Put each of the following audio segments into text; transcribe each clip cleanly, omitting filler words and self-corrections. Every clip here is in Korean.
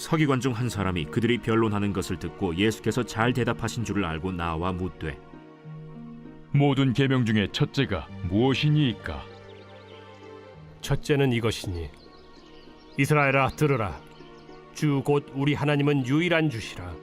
서기관 중 한 사람이 그들이 변론하는 것을 듣고 예수께서 잘 대답하신 줄을 알고 나와 묻되 모든 계명 중에 첫째가 무엇이니이까? 첫째는 이것이니 이스라엘아 들으라. 주 곧 우리 하나님은 유일한 주시라.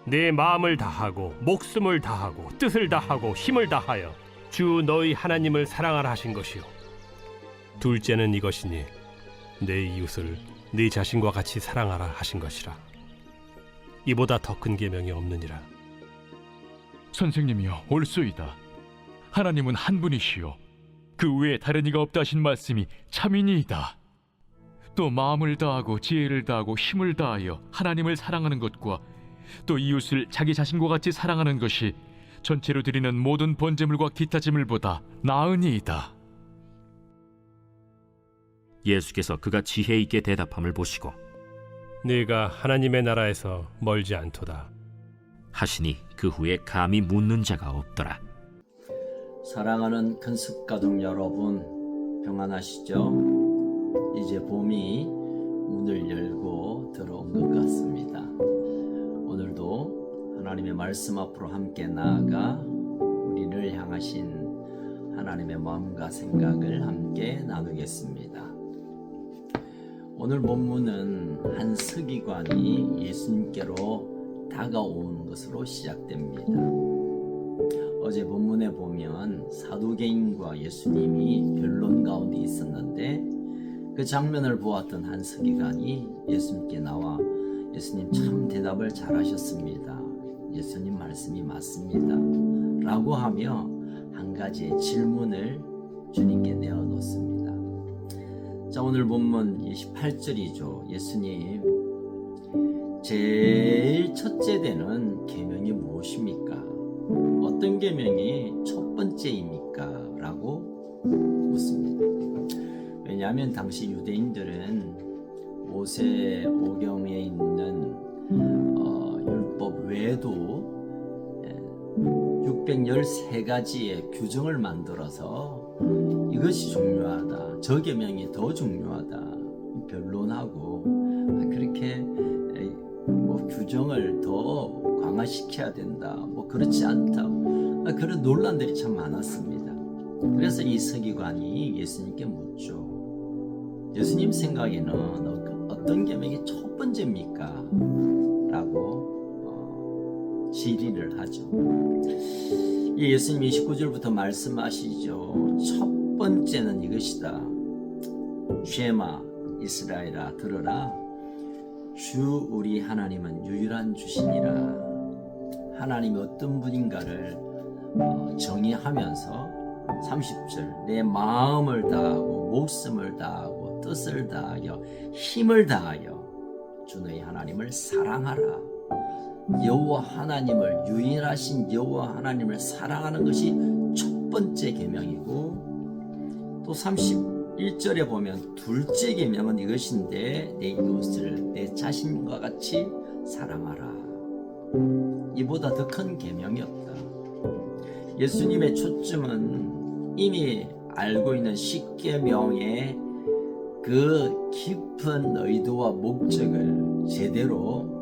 내 마음을 다하고 목숨을 다하고 뜻을 다하고 힘을 다하여 주 너희 하나님을 사랑하라 하신 것이요. 둘째는 이것이니 내 이웃을 네 자신과 같이 사랑하라 하신 것이라. 이보다 더 큰 계명이 없느니라. 선생님이여 옳소이다. 하나님은 한 분이시요 그 외에 다른 이가 없다 하신 말씀이 참이니이다. 또 마음을 다하고 지혜를 다하고 힘을 다하여 하나님을 사랑하는 것과 또 이웃을 자기 자신과 같이 사랑하는 것이 전체로 드리는 모든 번제물과 기타 제물보다 나으니이다. 예수께서 그가 지혜 있게 대답함을 보시고 네가 하나님의 나라에서 멀지 않도다 하시니 그 후에 감히 묻는 자가 없더라. 사랑하는 큰습가족 여러분, 평안하시죠? 이제 봄이 문을 열고 들어온 것 같습니다. 오늘도 하나님의 말씀 앞으로 함께 나아가 우리를 향하신 하나님의 마음과 생각을 함께 나누겠습니다. 오늘 본문은 한 서기관이 예수님께로 다가오는 것으로 시작됩니다. 어제 본문에 보면 사두개인과 예수님이 변론 가운데 있었는데 그 장면을 보았던 한 서기관이 예수님께 나와 예수님 참 대답을 잘하셨습니다. 예수님 말씀이 맞습니다. 라고 하며 한 가지의 질문을 주님께 내어놓습니다. 자, 오늘 본문 28절이죠. 예수님, 제일 첫째 되는 계명이 무엇입니까? 어떤 계명이 첫 번째입니까? 라고 묻습니다. 왜냐하면 당시 유대인들은 모세오경에 있는 율법 외에도 613가지의 규정을 만들어서 이것이 중요하다, 저 계명이 더 중요하다 변론하고 그렇게 규정을 더 강화시켜야 된다, 그렇지 않다, 그런 논란들이 참 많았습니다. 그래서 이 서기관이 예수님께 묻죠. 예수님 생각에는 어떤 계명이 첫 번째입니까? 라고 질의를 하죠. 예수님 29절부터 말씀하시죠. 첫 번째는 이것이다. 쉐마 이스라엘아 들으라. 주 우리 하나님은 유일한 주시니라. 하나님이 어떤 분인가를 정의하면서 30절 내 마음을 다하고 목숨을 다하고 뜻을 다하여 힘을 다하여 주 너희 하나님을 사랑하라. 여호와 하나님을, 유일하신 여호와 하나님을 사랑하는 것이 첫 번째 계명이고, 또 31절에 보면 둘째 계명은 이것인데 내 이웃을 내 자신과 같이 사랑하라. 이보다 더 큰 계명이 없다. 예수님의 초점은 이미 알고 있는 십계명의 그 깊은 의도와 목적을 제대로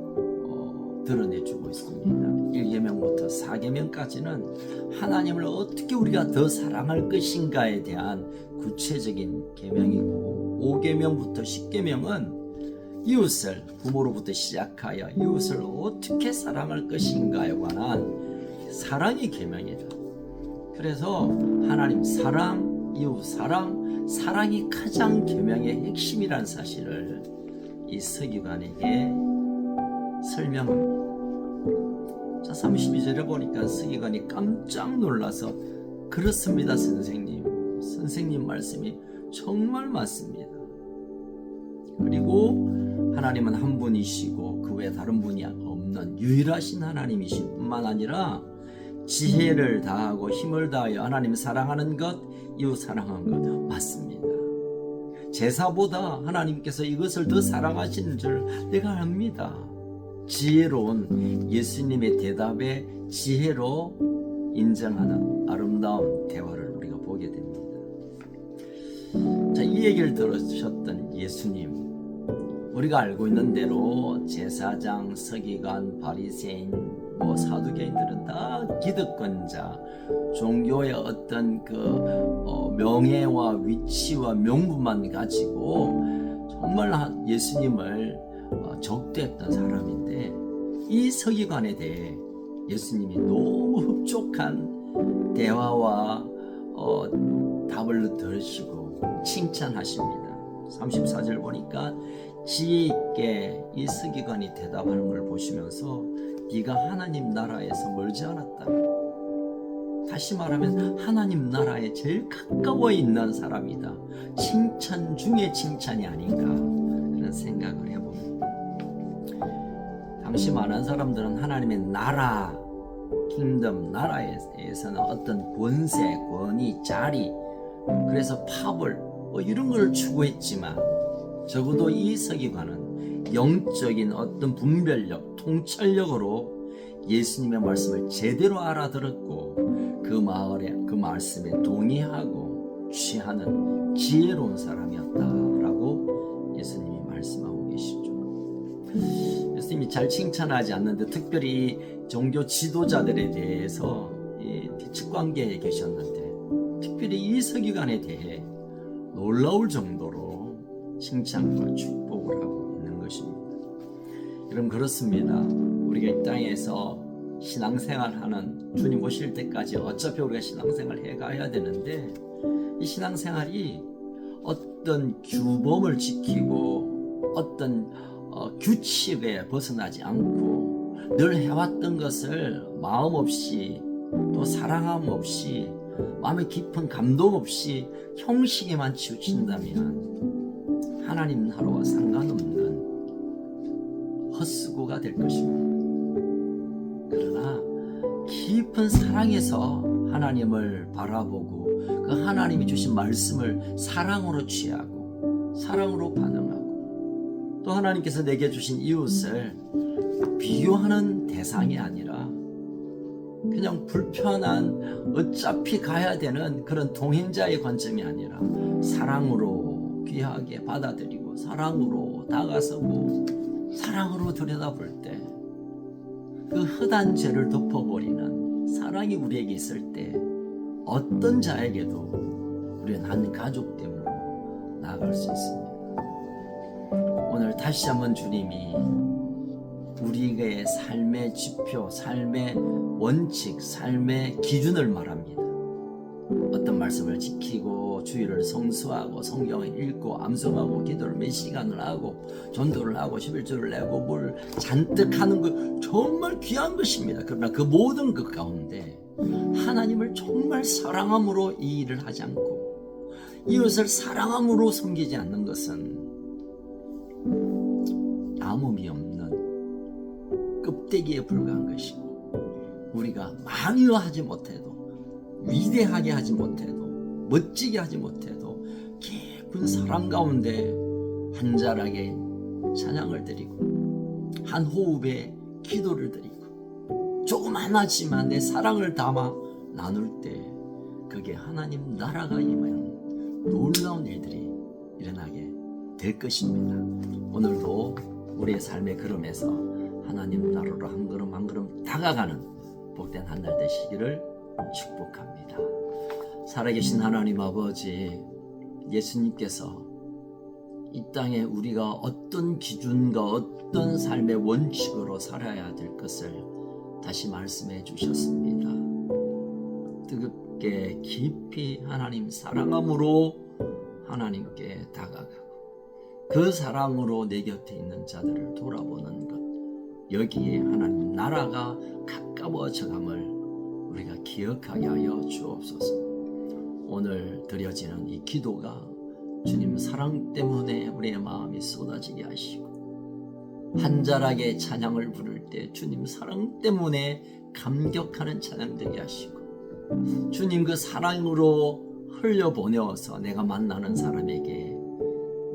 드러내주고 있습니다. 1계명부터 4계명까지는 하나님을 어떻게 우리가 더 사랑할 것인가에 대한 구체적인 계명이고, 5계명부터 10계명은 이웃을, 부모로부터 시작하여 이웃을 어떻게 사랑할 것인가에 관한 사랑의 계명이다. 그래서 하나님 사랑, 이웃 사랑, 사랑이 가장 계명의 핵심이라는 사실을 이 서기관에게 설명합니다. 자, 32절에 보니까 서기관이 깜짝 놀라서 그렇습니다 선생님, 선생님 말씀이 정말 맞습니다. 그리고 하나님은 한 분이시고 그 외에 다른 분이 없는 유일하신 하나님이실 뿐만 아니라 지혜를 다하고 힘을 다하여 하나님 사랑하는 것, 이웃 사랑하는 것 맞습니다. 제사보다 하나님께서 이것을 더 사랑하시는 줄 내가 압니다. 지혜로운 예수님의 대답에 지혜로 인정하는 아름다운 대화를 우리가 보게 됩니다. 자, 이 얘기를 들으셨던 예수님, 우리가 알고 있는 대로 제사장, 서기관, 바리새인, 사두개인들은 다 기득권자, 종교의 어떤 명예와 위치와 명분만 가지고 정말 예수님을 적대했던 사람인데, 이 서기관에 대해 예수님이 너무 흡족한 대화와 답을 들으시고 칭찬하십니다. 34절 보니까 지혜 있게 이 서기관이 대답하는 걸 보시면서 네가 하나님 나라에서 멀지 않았다. 다시 말하면 하나님 나라에 제일 가까워 있는 사람이다. 칭찬 중에 칭찬이 아닌가, 그런 생각을 해봅니다. 당시 많은 사람들은 하나님의 나라, 킹덤, 나라에 대해서는 어떤 권세, 권위, 자리, 그래서 파벌 이런 걸 추구했지만, 적어도 이 서기관은 영적인 어떤 분별력, 통찰력으로 예수님의 말씀을 제대로 알아들었고 그 말씀에 동의하고 취하는 지혜로운 사람이었다라고 예수님이 말씀하고 계시죠. 예수님이 잘 칭찬하지 않는데, 특별히 종교 지도자들에 대해서 특관계에 계셨는데, 특별히 이 서기관에 대해 놀라울 정도로 칭찬과 축복을 하고 있는 것입니다. 여러분, 그렇습니다. 우리가 이 땅에서 신앙생활하는, 주님 오실 때까지 어차피 우리가 신앙생활 해가야 되는데, 이 신앙생활이 어떤 규범을 지키고 어떤 규칙에 벗어나지 않고 늘 해왔던 것을 마음 없이, 또 사랑함 없이, 마음의 깊은 감동 없이 형식에만 치우친다면 하나님 나라와 상관없는 헛수고가 될 것입니다. 그러나 깊은 사랑에서 하나님을 바라보고 그 하나님이 주신 말씀을 사랑으로 취하고 사랑으로 반응하고, 또 하나님께서 내게 주신 이웃을 비교하는 대상이 아니라 그냥 불편한, 어차피 가야 되는 그런 동행자의 관점이 아니라 사랑으로 귀하게 받아들이고 사랑으로 다가서고 사랑으로 들여다볼 때, 그 흑한 죄를 덮어버리는 사랑이 우리에게 있을 때 어떤 자에게도 우리는 한 가족됨으로 나아갈 수 있습니다. 오늘 다시 한번 주님이 우리의 삶의 지표, 삶의 원칙, 삶의 기준을 말합니다. 어떤 말씀을 지키고 주일을 성수하고 성경을 읽고 암송하고 기도를 몇 시간을 하고 전도를 하고 11조를 내고 뭘 잔뜩 하는 것 정말 귀한 것입니다. 그러나 그 모든 것 가운데 하나님을 정말 사랑함으로 이 일을 하지 않고 이웃을 사랑함으로 섬기지 않는 것은 아무미 없는 껍데기에 불과한 것이고, 우리가 많이하지 못해도, 위대하게 하지 못해도, 멋지게 하지 못해도 깊은 사랑 가운데 한 자락에 찬양을 드리고 한 호흡에 기도를 드리고 조그만하지만 내 사랑을 담아 나눌 때, 그게 하나님 나라가 임하는 놀라운 일들이 일어나게 될 것입니다. 오늘도 우리의 삶의 걸음에서 하나님 나라로 한 걸음 한 걸음 다가가는 복된 한 날 되시기를 축복합니다. 살아계신 하나님 아버지, 예수님께서 이 땅에 우리가 어떤 기준과 어떤 삶의 원칙으로 살아야 될 것을 다시 말씀해 주셨습니다. 뜨겁게 깊이 하나님 사랑함으로 하나님께 다가가고 그 사랑으로 내 곁에 있는 자들을 돌아보는 것, 여기에 하나님 나라가 가까워져감을 우리가 기억하게 하여 주옵소서. 오늘 드려지는 이 기도가 주님 사랑 때문에 우리의 마음이 쏟아지게 하시고, 한 자락의 찬양을 부를 때 주님 사랑 때문에 감격하는 찬양 되게 하시고, 주님 그 사랑으로 흘려보내어서 내가 만나는 사람에게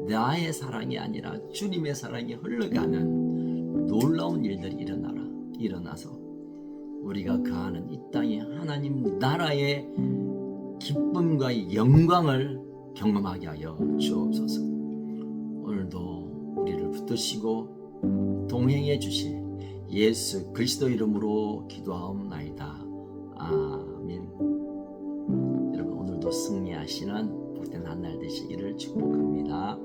나의 사랑이 아니라 주님의 사랑이 흘러가는 놀라운 일들이 일어나서 우리가 거하는 이 땅에 하나님 나라의 기쁨과 영광을 경험하게 하여 주옵소서. 오늘도 우리를 붙들어 붙드시고 동행해 주실 예수 그리스도 이름으로 기도하옵나이다. 아멘. 여러분 오늘도 승리하시는 복된 한 날 되시기를 축복합니다.